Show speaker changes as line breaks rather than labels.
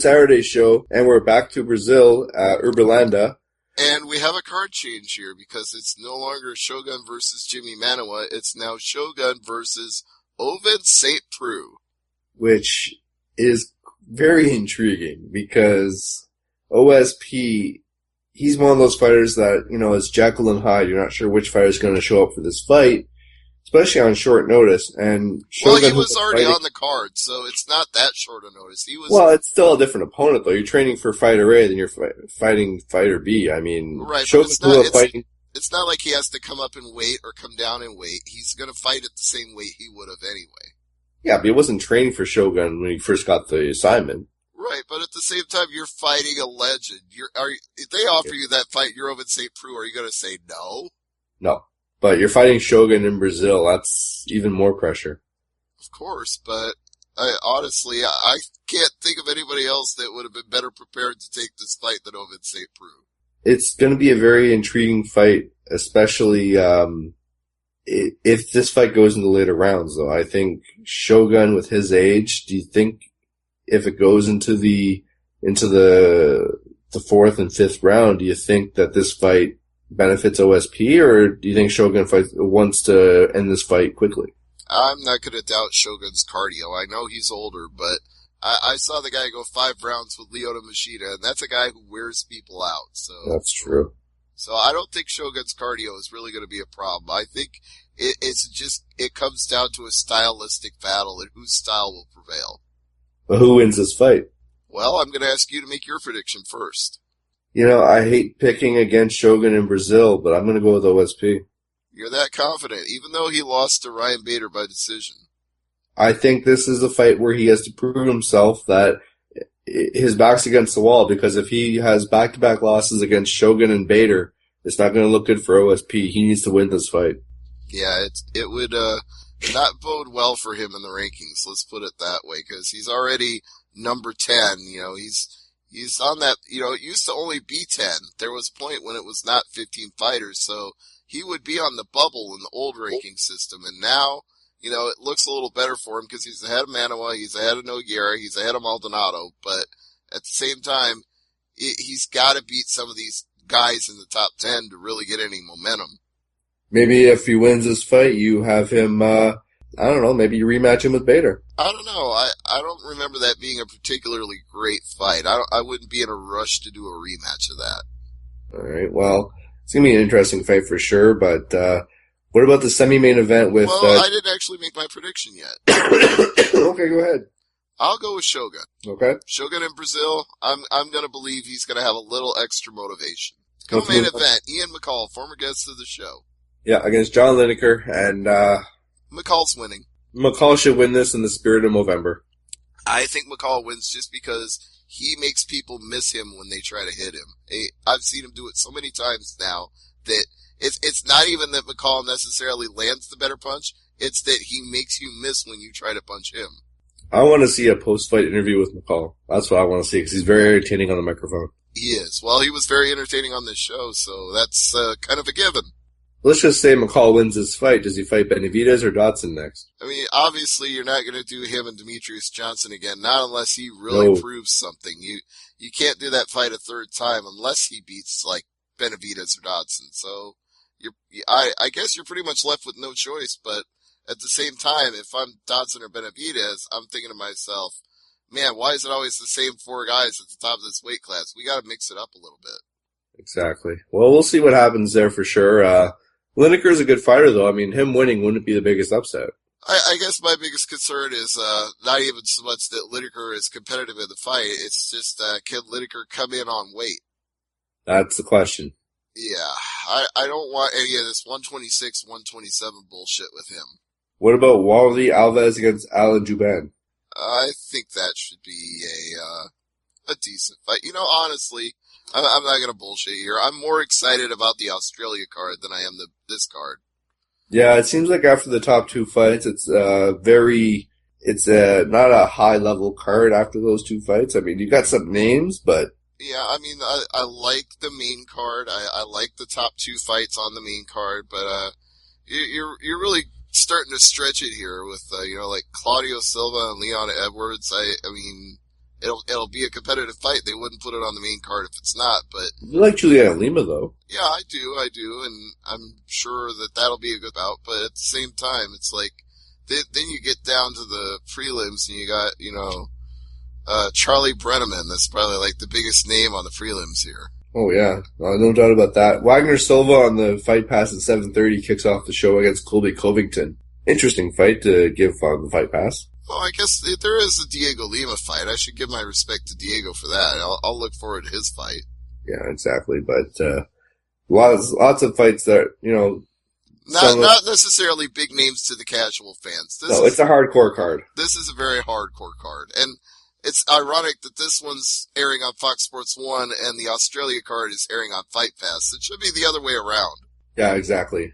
Saturday show, and we're back to Brazil, Uberlândia.
And we have a card change here because it's no longer Shogun versus Jimmy Manuwa. It's now Shogun versus Ovince St. Preux.
Which is very intriguing because OSP, he's one of those fighters that, is Jekyll and Hyde. You're not sure which fighter is going to show up for this fight, especially on short notice. And Shogun,
he was already on the card, so it's not that short a notice.
Well, it's still a different opponent, though. You're training for fighter A, then you're fighting fighter B. I mean,
right,
Shogun Rua fighting.
It's not like he has to come up in weight or come down in weight. He's going to fight at the same weight he would have anyway.
Yeah, but he wasn't training for Shogun when he first got the assignment.
Right, but at the same time, you're fighting a legend. If they offer you that fight, you're over at St. Preux, are you going to say no?
No. But you're fighting Shogun in Brazil. That's even more pressure.
Of course, but honestly, I can't think of anybody else that would have been better prepared to take this fight than Ovince St. Preux.
It's going to be a very intriguing fight, especially if this fight goes into later rounds, though. I think Shogun, with his age, do you think if it goes into the fourth and fifth round, do you think that this fight benefits OSP, or do you think Shogun wants to end this fight quickly?
I'm not going to doubt Shogun's cardio. I know he's older, but I saw the guy go 5 rounds with Lyoto Machida, and that's a guy who wears people out. So
that's true.
So I don't think Shogun's cardio is really going to be a problem. I think it comes down to a stylistic battle and whose style will prevail.
But who wins this fight?
Well, I'm going to ask you to make your prediction first.
I hate picking against Shogun in Brazil, but I'm going to go with OSP.
You're that confident, even though he lost to Ryan Bader by decision.
I think this is a fight where he has to prove himself that his back's against the wall, because if he has back-to-back losses against Shogun and Bader, it's not going to look good for OSP. He needs to win this fight.
Yeah, it would not bode well for him in the rankings, let's put it that way, because he's already number 10. He's on that, it used to only be 10. There was a point when it was not 15 fighters, so he would be on the bubble in the old ranking system, and now, it looks a little better for him because he's ahead of Manuwa, he's ahead of Nogueira, he's ahead of Maldonado, but at the same time, he's got to beat some of these guys in the top 10 to really get any momentum.
Maybe if he wins this fight, you have him, I don't know, maybe you rematch him with Bader.
I don't know. I don't remember that being a particularly great fight. I wouldn't be in a rush to do a rematch of that. All
right, well, it's going to be an interesting fight for sure, but what about the semi-main event with...
Well, I didn't actually make my prediction yet.
Okay, go ahead.
I'll go with Shogun.
Okay.
Shogun in Brazil, I'm going to believe he's going to have a little extra motivation. Co-main event, Ian McCall, former guest of the show.
Yeah, against John Lineker, and
McCall's winning.
McCall should win this in the spirit of Movember.
I think McCall wins just because he makes people miss him when they try to hit him. I've seen him do it so many times now that it's not even that McCall necessarily lands the better punch, it's that he makes you miss when you try to punch him.
I want to see a post-fight interview with McCall. That's what I want to see, because he's very entertaining on the microphone.
He is. Well, he was very entertaining on this show, so that's kind of a given.
Let's just say McCall wins this fight. Does he fight Benavidez or Dodson next?
I mean, obviously, you're not going to do him and Demetrius Johnson again, not unless he really proves something. You can't do that fight a third time unless he beats, like, Benavidez or Dodson. So, I guess you're pretty much left with no choice, but at the same time, if I'm Dodson or Benavidez, I'm thinking to myself, man, why is it always the same 4 guys at the top of this weight class? We got to mix it up a little bit. Exactly.
Well, we'll see what happens there for sure. Lineker's a good fighter, though. I mean, him winning wouldn't be the biggest upset.
I guess my biggest concern is not even so much that Lineker is competitive in the fight. It's just can Lineker come in on weight?
That's the question.
Yeah. I don't want any of this 126, 127 bullshit with him.
What about Wally Alves against Alan Jouban?
I think that should be a decent fight. Honestly, I'm not going to bullshit here. I'm more excited about the Australia card than I am this card.
Yeah, it seems like after the top 2 fights, it's not a high-level card after those 2 fights. I mean, you got some names, but...
Yeah, I mean, I like the main card. I like the top 2 fights on the main card, but you're really starting to stretch it here with, like Claudio Silva and Leon Edwards. I mean, it'll be a competitive fight. They wouldn't put it on the main card if it's not, but
You like Juliana Lima, though.
yeah, I do, and I'm sure that that'll be a good bout, but at the same time, it's like, then you get down to the prelims and you got, Charlie Brenneman. That's probably like the biggest name on the prelims here.
Oh, yeah. No doubt about that. Wagner Silva on the Fight Pass at 7:30 kicks off the show against Colby Covington. Interesting fight to give on the Fight Pass.
Well, I guess if there is a Diego Lima fight, I should give my respect to Diego for that. I'll look forward to his fight.
Yeah, exactly. But lots of fights that,
Not necessarily big names to the casual fans.
It's a hardcore card.
This is a very hardcore card. And it's ironic that this one's airing on Fox Sports 1 and the Australia card is airing on Fight Pass. It should be the other way around.
Yeah, exactly.